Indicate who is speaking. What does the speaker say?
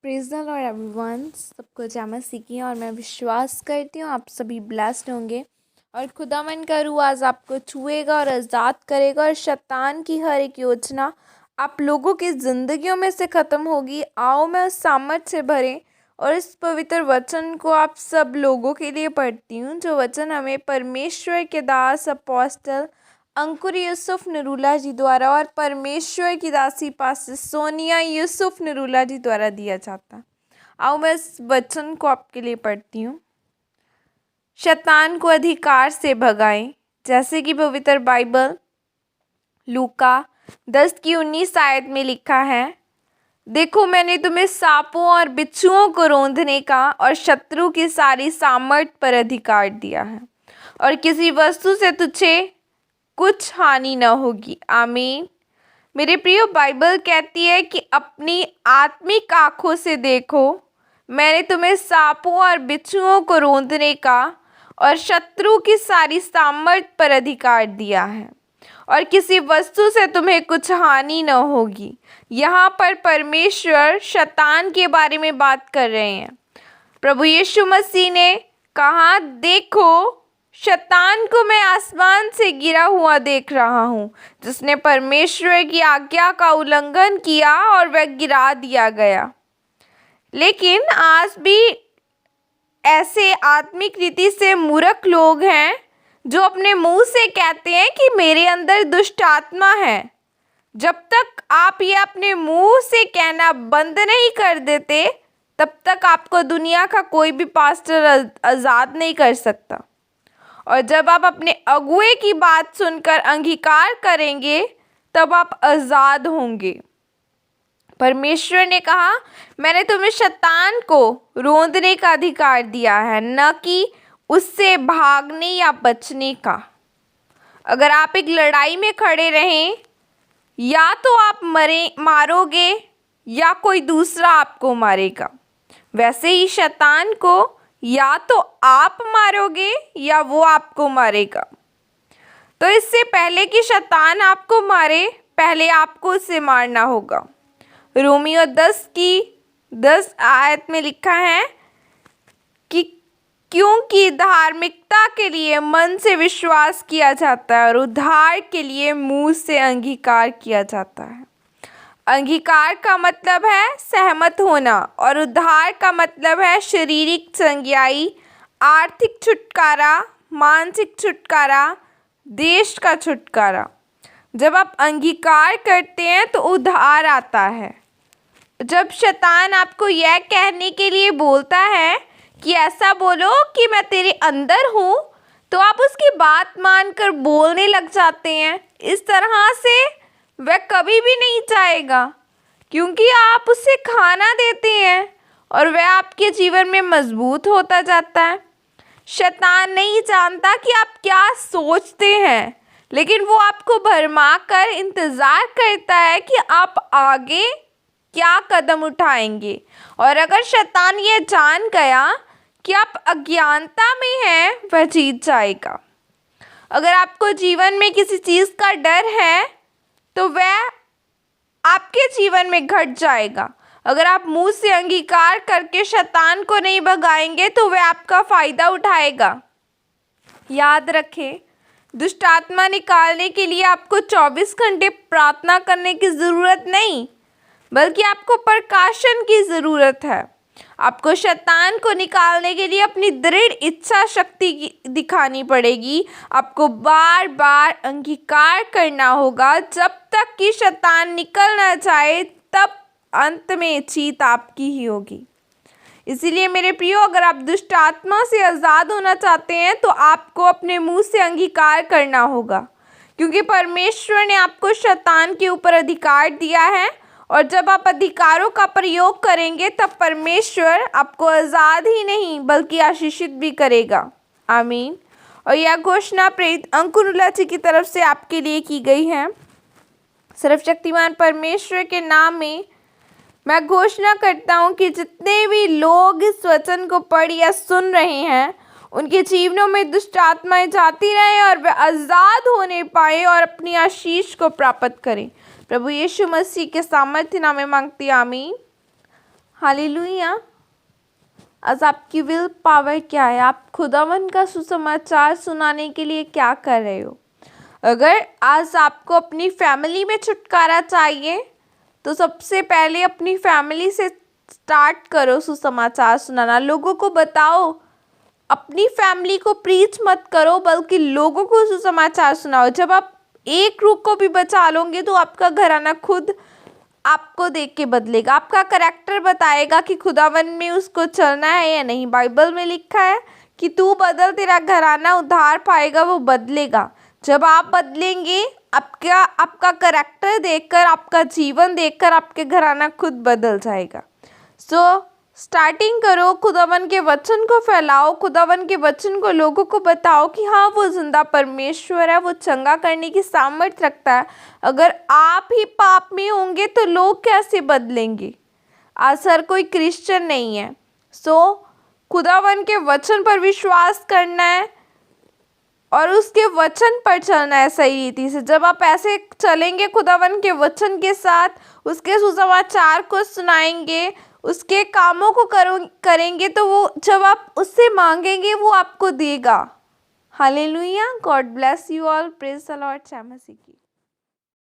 Speaker 1: Praise the Lord everyone. सबको जय मसीह की। और मैं विश्वास करती हूँ आप सभी ब्लेस्ड होंगे और खुदावन का रूह आज आपको छुएगा और आज़ाद करेगा और शैतान की हर एक योजना आप लोगों की ज़िंदगियों में से ख़त्म होगी। आओ मैं उस सामर्थ से भरें और इस पवित्र वचन को आप सब लोगों के लिए पढ़ती हूँ, जो वचन हमें परमेश्वर के दास अपोस्टल अंकुर यूसुफ नरूला जी द्वारा और परमेश्वर की दासी पास्टर सोनिया यूसुफ नरूला जी द्वारा दिया जाता। आओ मैं इस वचन को आपके लिए पढ़ती हूँ। शैतान को अधिकार से भगाएं, जैसे कि पवित्र बाइबल लूका 10:19 आयत में लिखा है, देखो मैंने तुम्हें सांपों और बिच्छुओं को रौंदने का और शत्रु की सारी सामर्थ पर अधिकार दिया है और किसी वस्तु से तुझे कुछ हानि न होगी। आमीन। मेरे प्रियो, बाइबल कहती है कि अपनी आत्मिक आंखों से देखो, मैंने तुम्हें सांपों और बिच्छुओं को रौंदने का और शत्रु की सारी सामर्थ पर अधिकार दिया है और किसी वस्तु से तुम्हें कुछ हानि न होगी। यहाँ पर परमेश्वर शैतान के बारे में बात कर रहे हैं। प्रभु यीशु मसीह ने कहा, देखो शैतान को मैं आसमान से गिरा हुआ देख रहा हूँ, जिसने परमेश्वर की आज्ञा का उल्लंघन किया और वह गिरा दिया गया। लेकिन आज भी ऐसे आत्मिक रीति से मूर्ख लोग हैं जो अपने मुंह से कहते हैं कि मेरे अंदर दुष्ट आत्मा है। जब तक आप ये अपने मुंह से कहना बंद नहीं कर देते, तब तक आपको दुनिया का कोई भी पास्टर आज़ाद नहीं कर सकता। और जब आप अपने अगुए की बात सुनकर अंगीकार करेंगे, तब आप आज़ाद होंगे। परमेश्वर ने कहा, मैंने तुम्हें शैतान को रौंदने का अधिकार दिया है, न कि उससे भागने या बचने का। अगर आप एक लड़ाई में खड़े रहें, या तो आप मारोगे या कोई दूसरा आपको मारेगा। वैसे ही शैतान को या तो आप मारोगे या वो आपको मारेगा। तो इससे पहले कि शैतान आपको मारे, पहले आपको उसे मारना होगा। रोमियो 10 आयत में लिखा है कि क्योंकि धार्मिकता के लिए मन से विश्वास किया जाता है और उद्धार के लिए मुंह से अंगीकार किया जाता है। अंगीकार का मतलब है सहमत होना और उद्धार का मतलब है शारीरिक चंगियाई, आर्थिक छुटकारा, मानसिक छुटकारा, देश का छुटकारा। जब आप अंगीकार करते हैं तो उद्धार आता है। जब शैतान आपको यह कहने के लिए बोलता है कि ऐसा बोलो कि मैं तेरे अंदर हूँ, तो आप उसकी बात मानकर बोलने लग जाते हैं। इस तरह से वह कभी भी नहीं चाहेगा, क्योंकि आप उसे खाना देते हैं और वह आपके जीवन में मजबूत होता जाता है। शैतान नहीं जानता कि आप क्या सोचते हैं, लेकिन वो आपको भरमा कर इंतज़ार करता है कि आप आगे क्या कदम उठाएंगे। और अगर शैतान ये जान गया कि आप अज्ञानता में हैं, वह जीत जाएगा। अगर आपको जीवन में किसी चीज़ का डर है, तो वह आपके जीवन में घट जाएगा। अगर आप मुंह से अंगीकार करके शैतान को नहीं भगाएंगे, तो वह आपका फ़ायदा उठाएगा। याद रखें, दुष्ट आत्मा निकालने के लिए आपको 24 घंटे प्रार्थना करने की ज़रूरत नहीं, बल्कि आपको प्रकाशन की ज़रूरत है। आपको शैतान को निकालने के लिए अपनी दृढ़ इच्छा शक्ति दिखानी पड़ेगी। आपको बार बार अंगीकार करना होगा जब तक कि शैतान निकल ना जाए, तब अंत में जीत आपकी ही होगी। इसीलिए मेरे प्रियो, अगर आप दुष्ट आत्मा से आज़ाद होना चाहते हैं, तो आपको अपने मुंह से अंगीकार करना होगा, क्योंकि परमेश्वर ने आपको शैतान के ऊपर अधिकार दिया है। और जब आप अधिकारों का प्रयोग करेंगे, तब परमेश्वर आपको आज़ाद ही नहीं बल्कि आशीषित भी करेगा। आमीन। और यह घोषणा प्रेरित अंकुर नरूला जी की तरफ से आपके लिए की गई है। सर्वशक्तिमान परमेश्वर के नाम में मैं घोषणा करता हूँ कि जितने भी लोग इस वचन को पढ़ या सुन रहे हैं, उनके जीवनों में दुष्ट आत्माएं जाती रहें और वे आज़ाद होने पाए और अपनी आशीष को प्राप्त करें। प्रभु यीशु मसीह के सामर्थ्य नाम में मांगती, आमीन। हालेलुया। आज आपकी विल पावर क्या है? आप खुदावन का सुसमाचार सुनाने के लिए क्या कर रहे हो? अगर आज आपको अपनी फैमिली में छुटकारा चाहिए तो सबसे पहले अपनी फैमिली से स्टार्ट करो सुसमाचार सुनाना। लोगों को बताओ, अपनी फैमिली को प्रीच मत करो बल्कि लोगों को सुसमाचार सुनाओ। जब आप एक रूह को भी बचा लोगे तो आपका घराना खुद आपको देख के बदलेगा। आपका करैक्टर बताएगा कि खुदावन में उसको चलना है या नहीं। बाइबल में लिखा है कि तू बदल, तेरा घराना उद्धार पाएगा, वो बदलेगा। जब आप बदलेंगे, आपका करैक्टर देखकर, आपका जीवन देखकर आपके घराना खुद बदल जाएगा। सो स्टार्टिंग करो, खुदावन के वचन को फैलाओ, खुदावन के वचन को लोगों को बताओ कि हाँ, वो जिंदा परमेश्वर है, वो चंगा करने की सामर्थ्य रखता है। अगर आप ही पाप में होंगे तो लोग कैसे बदलेंगे? आज हर कोई क्रिश्चियन नहीं है। सो खुदावन के वचन पर विश्वास करना है और उसके वचन पर चलना है सही रीति से। जब आप ऐसे चलेंगे, खुदावन के वचन के साथ, उसके सुसमाचार को सुनाएंगे, उसके कामों को करेंगे, तो वो जब आप उससे मांगेंगे वो आपको देगा। Hallelujah. God bless you all. Praise the Lord. जय मसीह की।